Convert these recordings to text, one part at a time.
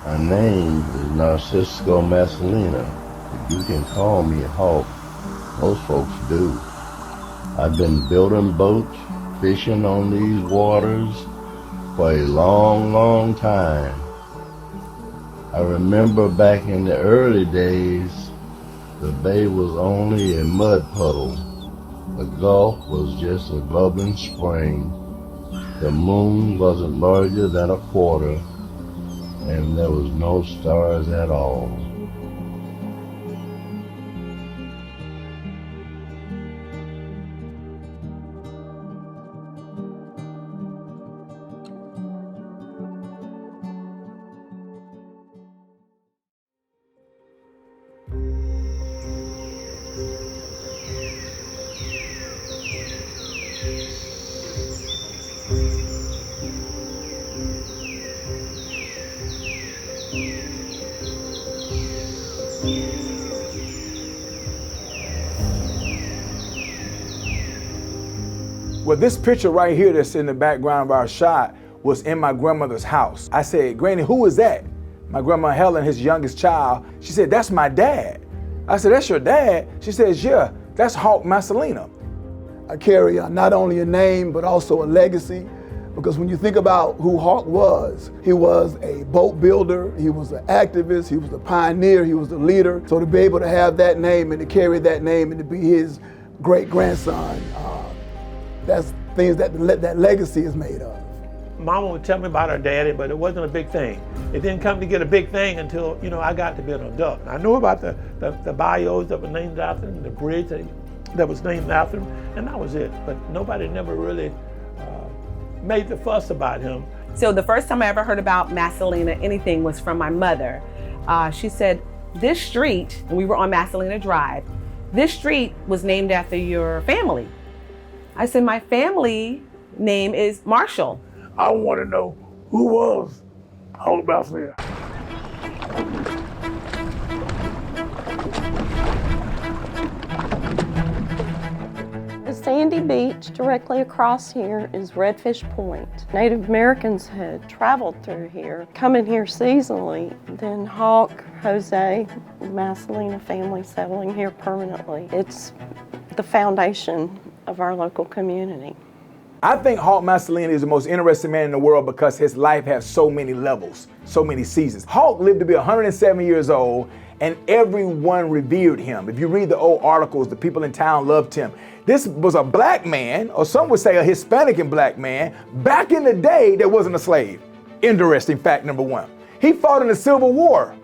My name is Narcisco Massalina. You can call me Hawk. Most folks do. I've been building boats, fishing on these waters for a long, long time. I remember back in the early days, the bay was only a mud puddle. The Gulf was just a bubbling spring. The moon wasn't larger than a quarter, and there was no stars at all. Well, this picture right here that's in the background of our shot was in my grandmother's house. I said, Granny, who is that? My grandma Helen, his youngest child, she said, that's my dad. I said, that's your dad? She says, yeah, that's Hawk Massalina. I carry not only a name, but also a legacy, because when you think about who Hawk was, he was a boat builder, he was an activist, he was a pioneer, he was a leader. So to be able to have that name and to carry that name and to be his great-grandson, that's things that that legacy is made of. Mama would tell me about her daddy, but it wasn't a big thing. It didn't come to get a big thing until, I got to be an adult. I knew about the bayous that were named after him, the bridge that was named after him, and that was it. But nobody never really made the fuss about him. So the first time I ever heard about Massalina, anything, was from my mother. She said, this street, and we were on Massalina Drive, this street was named after your family. I said, my family name is Marshall. I want to know who was Hawk Massalina. The sandy beach directly across here is Redfish Point. Native Americans had traveled through here, coming here seasonally. Then Hawk, Jose, Massalina family settling here permanently. It's the foundation of our local community. I think Hawk Massalina is the most interesting man in the world because his life has so many levels, so many seasons. Hawk lived to be 107 years old, and everyone revered him. If you read the old articles, the people in town loved him. This was a black man, or some would say a Hispanic and black man. Back in the day, there wasn't a slave. Interesting fact number one. He fought in the Civil War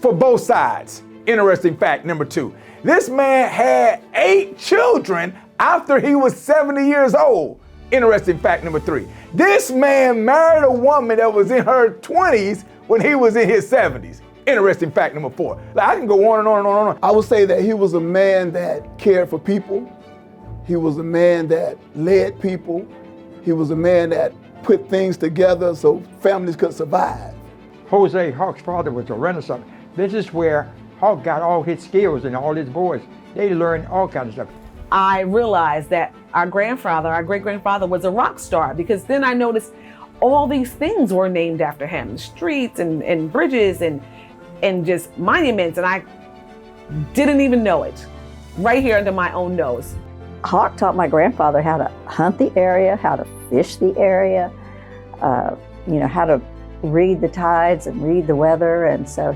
for both sides. Interesting fact number two. This man had 8 children after he was 70 years old. Interesting fact number three. This man married a woman that was in her 20s when he was in his 70s. Interesting fact number four. Like, I can go on and on and on and on. I would say that he was a man that cared for people. He was a man that led people. He was a man that put things together so families could survive. Jose, Hawk's father, was a Renaissance. This is where Hawk got all his skills, and all his boys. They learned all kinds of stuff. I realized that our great-grandfather was a rock star, because then I noticed all these things were named after him. Streets and bridges and just monuments, and I didn't even know it. Right here under my own nose. Hawk taught my grandfather how to hunt the area, how to fish the area, how to read the tides and read the weather, and so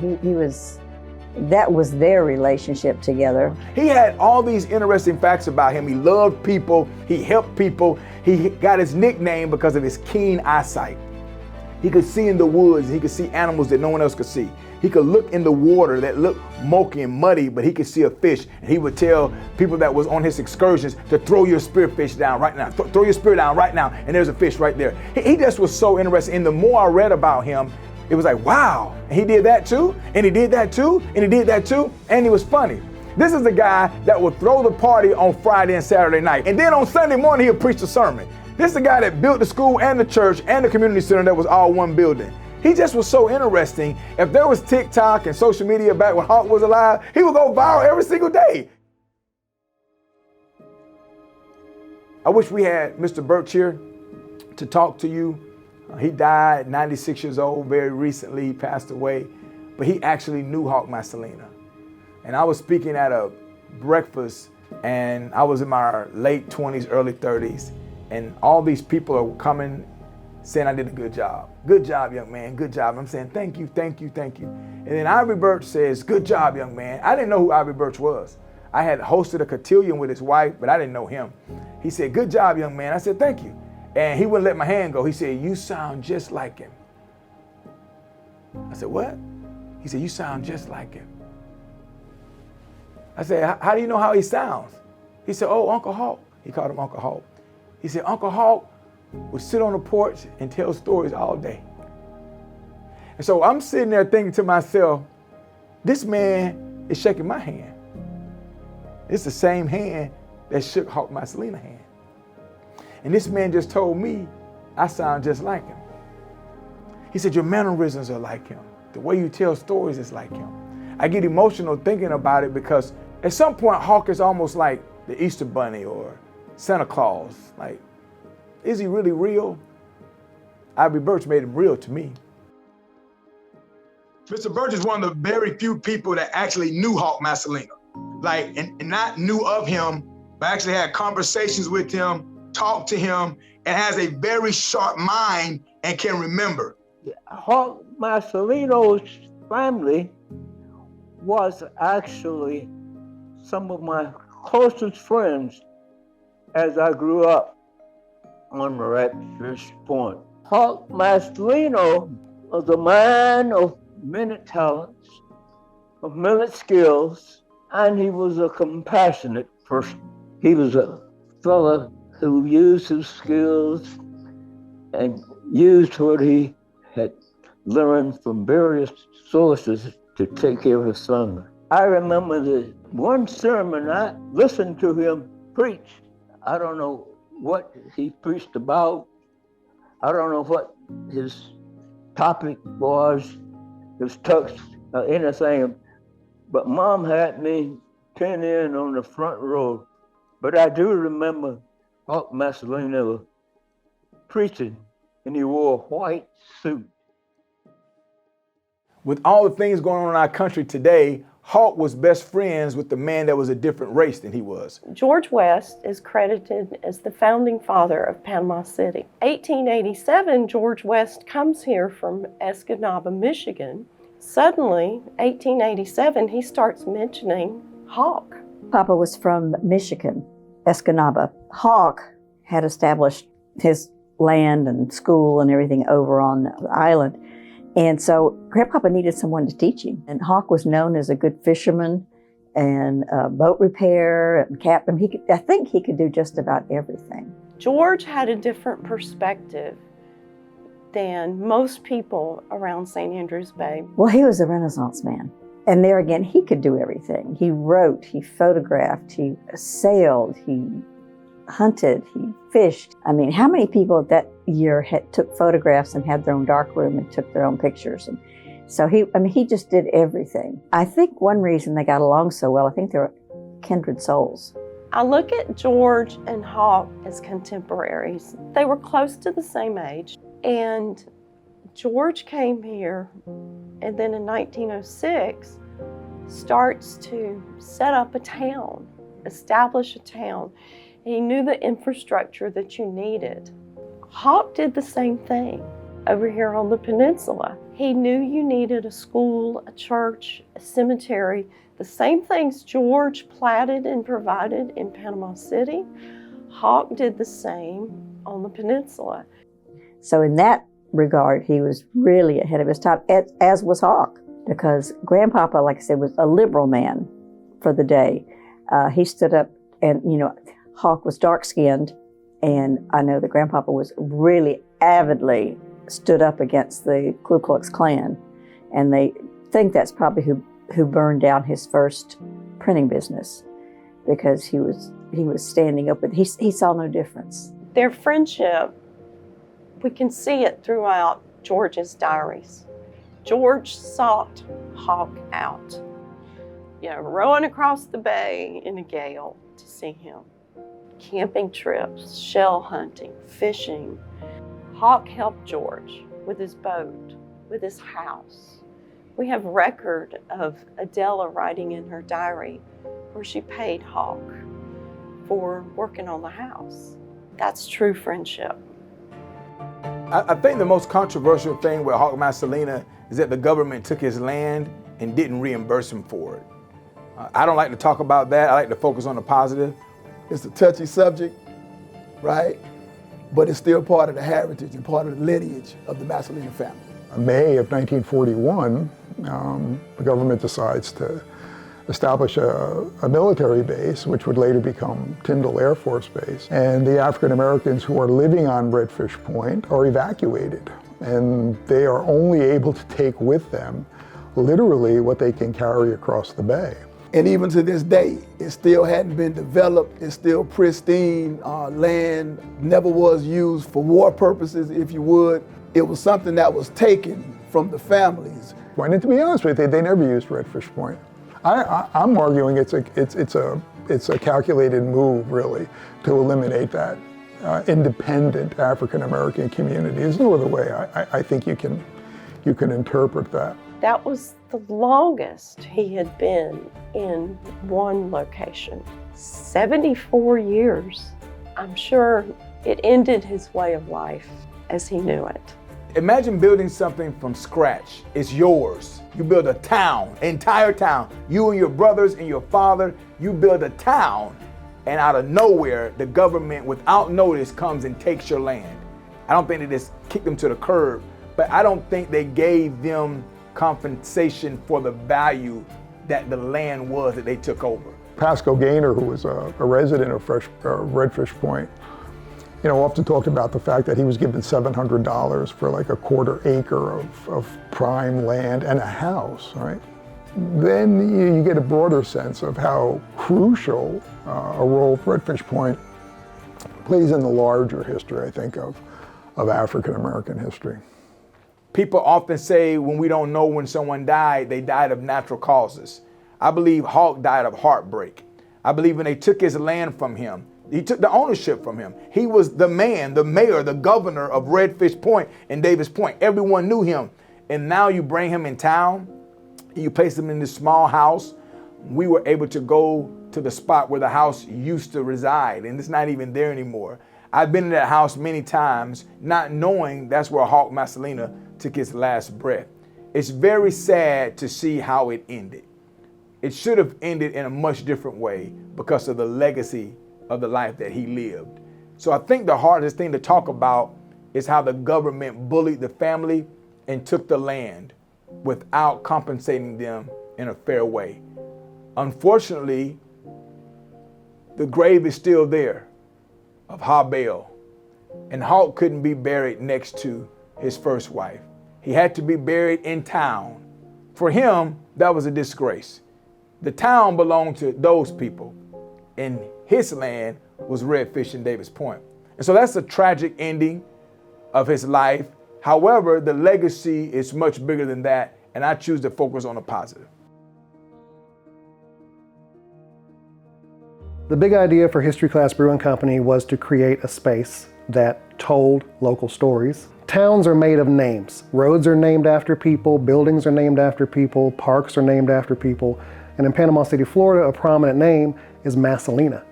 that was their relationship together. He had all these interesting facts about him. He loved people, he helped people. He got his nickname because of his keen eyesight. He could see in the woods, he could see animals that no one else could see. He could look in the water that looked murky and muddy, but he could see a fish. And he would tell people that was on his excursions to throw your spearfish down right now. Throw your spear down right now, and there's a fish right there. He just was so interesting. And the more I read about him, it was like, wow, and he did that too, and he did that too, and he did that too, and he was funny. This is the guy that would throw the party on Friday and Saturday night, and then on Sunday morning he'll preach a sermon. This is the guy that built the school and the church and the community center that was all one building. He just was so interesting. If there was TikTok and social media back when Hawk was alive, he would go viral every single day. I wish we had Mr. Birch here to talk to you He died 96 years old very recently. He passed away, but he actually knew Hawk Massalina. And I was speaking at a breakfast, and I was in my late 20s, early 30s, and all these people are coming saying I did a good job. Good job, young man, good job. I'm saying, thank you, thank you, thank you. And then Ivory Birch says, good job, young man. I didn't know who Ivory Birch was. I had hosted a cotillion with his wife, but I didn't know him. He said, good job, young man. I said, thank you. And he wouldn't let my hand go. He said, you sound just like him. I said, what? He said, you sound just like him. I said, how do you know how he sounds? He said, oh, Uncle Hawk. He called him Uncle Hawk. He said, Uncle Hawk would sit on the porch and tell stories all day. And so I'm sitting there thinking to myself, this man is shaking my hand. It's the same hand that shook Hawk Massalina's hand. And this man just told me I sound just like him. He said, your mannerisms are like him. The way you tell stories is like him. I get emotional thinking about it because at some point, Hawk is almost like the Easter Bunny or Santa Claus. Like, is he really real? Ivory Birch made him real to me. Mr. Birch is one of the very few people that actually knew Hawk Massalina. Like, and not knew of him, but actually had conversations with him, talked to him, and has a very sharp mind and can remember. Hawk Massalina's family was actually some of my closest friends as I grew up on Redfish Point. Hawk Massalina was a man of many talents, of many skills, and he was a compassionate person. He was a fellow who used his skills and used what he had learned from various sources to take care of his son. I remember the one sermon I listened to him preach. I don't know what he preached about. I don't know what his topic was, his text, or anything, but Mom had me pin in on the front row. But I do remember Hawk Massalina preaching, and he wore a white suit. With all the things going on in our country today, Hawk was best friends with the man that was a different race than he was. George West is credited as the founding father of Panama City. 1887, George West comes here from Escanaba, Michigan. Suddenly, 1887, he starts mentioning Hawk. Papa was from Michigan, Escanaba. Hawk had established his land and school and everything over on the island. And so Grandpapa needed someone to teach him. And Hawk was known as a good fisherman and boat repair and captain. I think he could do just about everything. George had a different perspective than most people around St. Andrews Bay. Well, he was a Renaissance man. And there again, he could do everything. He wrote, he photographed, he sailed, he hunted, he fished. I mean, how many people that year took photographs and had their own dark room and took their own pictures? And so he just did everything. I think one reason they got along so well, I think they were kindred souls. I look at George and Hawk as contemporaries. They were close to the same age. And George came here, and then in 1906, starts to set up a town, establish a town. He knew the infrastructure that you needed. Hawk did the same thing over here on the peninsula. He knew you needed a school, a church, a cemetery. The same things George platted and provided in Panama City, Hawk did the same on the peninsula. So in that regard, he was really ahead of his time, as was Hawk, because Grandpapa, like I said, was a liberal man for the day. He stood up and, Hawk was dark-skinned, and I know that Grandpapa was really avidly stood up against the Ku Klux Klan, and they think that's probably who burned down his first printing business, because he was standing up, but he saw no difference. Their friendship, we can see it throughout George's diaries. George sought Hawk out, rowing across the bay in a gale to see him. Camping trips, shell hunting, fishing. Hawk helped George with his boat, with his house. We have record of Adela writing in her diary where she paid Hawk for working on the house. That's true friendship. I think the most controversial thing with Hawk Massalina is that the government took his land and didn't reimburse him for it. I don't like to talk about that. I like to focus on the positive. It's a touchy subject, right? But it's still part of the heritage and part of the lineage of the Massalina family. In May of 1941, the government decides to establish a military base, which would later become Tyndall Air Force Base. And the African Americans who are living on Redfish Point are evacuated. And they are only able to take with them literally what they can carry across the bay. And even to this day, it still hadn't been developed. It's still pristine land, never was used for war purposes, if you would. It was something that was taken from the families. And to be honest with you, they never used Redfish Point. I'm arguing it's a calculated move, really, to eliminate that independent African American community. There's no other way I think you can interpret that. That was the longest he had been in one location. 74 years. I'm sure it ended his way of life as he knew it. Imagine building something from scratch. It's yours. You build a town, entire town. You and your brothers and your father, you build a town, and out of nowhere, the government, without notice, comes and takes your land. I don't think they just kicked them to the curb, but I don't think they gave them compensation for the value that the land was that they took over. Pascal Gaynor, who was a resident of Redfish Point, often talked about the fact that he was given $700 for like a quarter acre of prime land and a house, right? Then you get a broader sense of how crucial a role Redfish Point plays in the larger history, I think, of African American history. People often say when we don't know when someone died, they died of natural causes. I believe Hawk died of heartbreak. I believe when they took his land from him, he took the ownership from him. He was the man, the mayor, the governor of Redfish Point and Davis Point. Everyone knew him. And now you bring him in town, you place him in this small house. We were able to go to the spot where the house used to reside, and it's not even there anymore. I've been in that house many times, not knowing that's where Hawk Massalina took his last breath. It's very sad to see how it ended. It should have ended in a much different way because of the legacy of the life that he lived. So I think the hardest thing to talk about is how the government bullied the family and took the land without compensating them in a fair way. Unfortunately, the grave is still there of Habel, and Hawk couldn't be buried next to his first wife. He had to be buried in town. For him, that was a disgrace. The town belonged to those people, and his land was Redfish and Davis Point. And so that's a tragic ending of his life. However, the legacy is much bigger than that, and I choose to focus on the positive. The big idea for History Class Brewing Company was to create a space that told local stories. Towns are made of names. Roads are named after people, buildings are named after people, parks are named after people. And in Panama City, Florida, a prominent name is Massalina.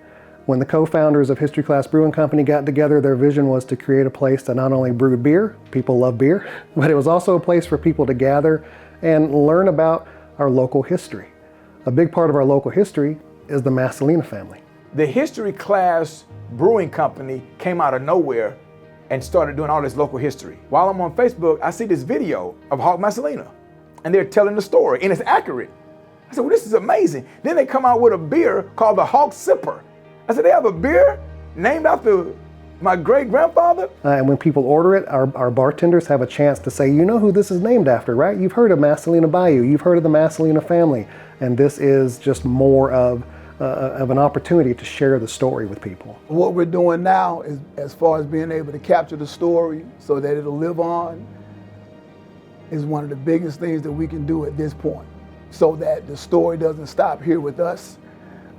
When the co-founders of History Class Brewing Company got together, their vision was to create a place that not only brewed beer, people love beer, but it was also a place for people to gather and learn about our local history. A big part of our local history is the Massalina family. The History Class Brewing Company came out of nowhere and started doing all this local history. While I'm on Facebook, I see this video of Hawk Massalina, and they're telling the story, and it's accurate. I said, well, this is amazing. Then they come out with a beer called the Hawk Sipper. I said, they have a beer named after my great-grandfather? And when people order it, our bartenders have a chance to say, you know who this is named after, right? You've heard of Massalina Bayou, you've heard of the Massalina family, and this is just more of an opportunity to share the story with people. What we're doing now is, as far as being able to capture the story so that it'll live on, is one of the biggest things that we can do at this point, so that the story doesn't stop here with us,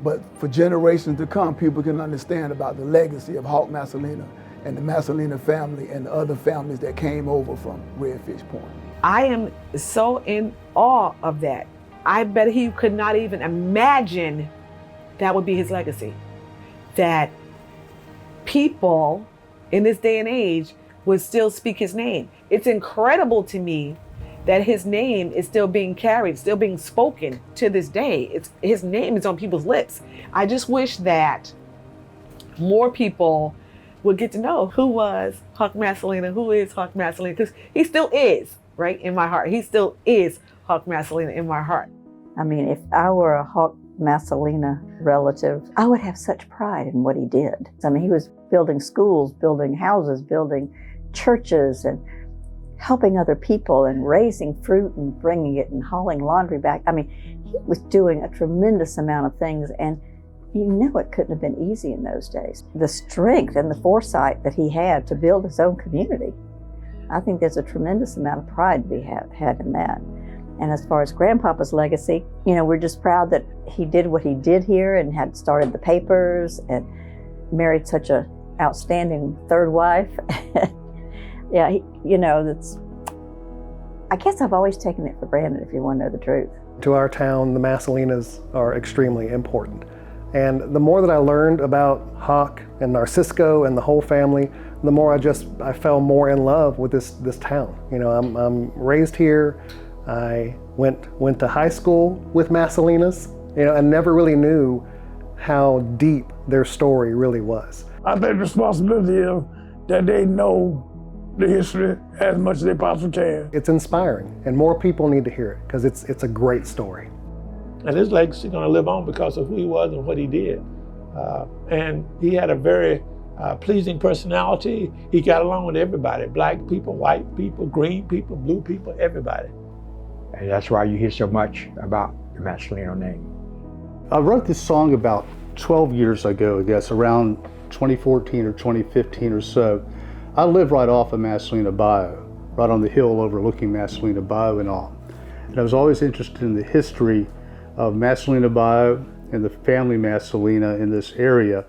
but for generations to come, people can understand about the legacy of Hawk Massalina and the Massalina family and the other families that came over from Redfish Point. I am so in awe of that. I bet he could not even imagine that would be his legacy. That people in this day and age would still speak his name. It's incredible to me that his name is still being carried, still being spoken to this day. His name is on people's lips. I just wish that more people would get to know who was Hawk Massalina, who is Hawk Massalina, because he still is, right, in my heart. He still is Hawk Massalina in my heart. I mean, if I were a Hawk Massalina relative, I would have such pride in what he did. I mean, he was building schools, building houses, building churches, and helping other people, and raising fruit and bringing it and hauling laundry back. I mean, he was doing a tremendous amount of things, and you know it couldn't have been easy in those days. The strength and the foresight that he had to build his own community, I think there's a tremendous amount of pride to be had in that. And as far as Grandpapa's legacy, you know, we're just proud that he did what he did here and had started the papers and married such a outstanding third wife. Yeah, you know, I guess I've always taken it for granted, if you want to know the truth. To our town, the Massalinas are extremely important. And the more that I learned about Hawk and Narcisco and the whole family, the more I fell more in love with this town. You know, I'm raised here. I went to high school with Massalinas, you know, and never really knew how deep their story really was. I think the responsibility is that they know the history as much as they possibly can. It's inspiring, and more people need to hear it because it's a great story. And his legacy is going to live on because of who he was and what he did. And he had a very pleasing personality. He got along with everybody, black people, white people, green people, blue people, everybody. And that's why you hear so much about the Massalina name. I wrote this song about 12 years ago, I guess, around 2014 or 2015 or so. I live right off of Massalina Bayou, right on the hill overlooking Massalina Bayou and all. And I was always interested in the history of Massalina Bayou and the family Massalina in this area.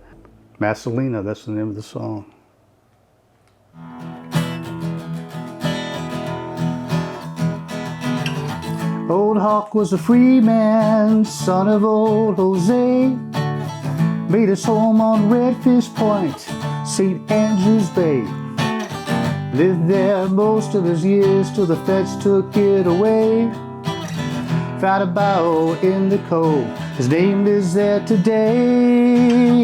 Massalina, that's the name of the song. Old Hawk was a free man, son of old Jose. Made his home on Redfish Point, St. Andrews Bay. Lived there most of his years till the feds took it away. Found a bow in the cove, his name is there today.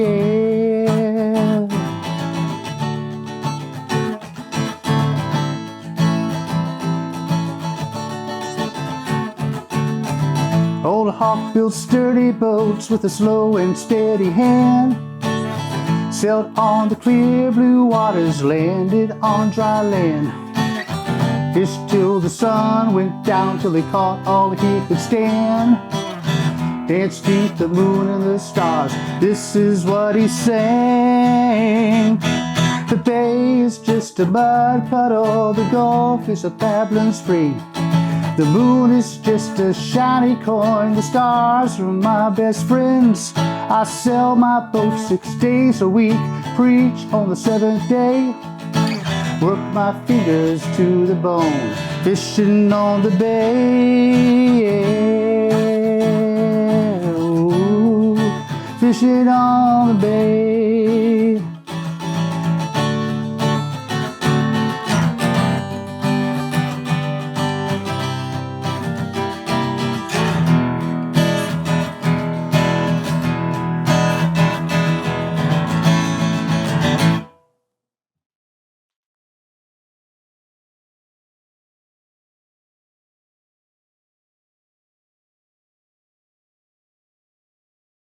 Old Hawk built sturdy boats with a slow and steady hand. Sailed on the clear blue waters, landed on dry land. Fished till the sun went down, till he caught all he could stand. Danced beneath the moon and the stars, this is what he sang. The bay is just a mud puddle, the Gulf is a babbling spring. The moon is just a shiny coin, the stars are my best friends. I sail my boat 6 days a week, preach on the 7th day. Work my fingers to the bone, fishing on the bay. Ooh, fishing on the bay.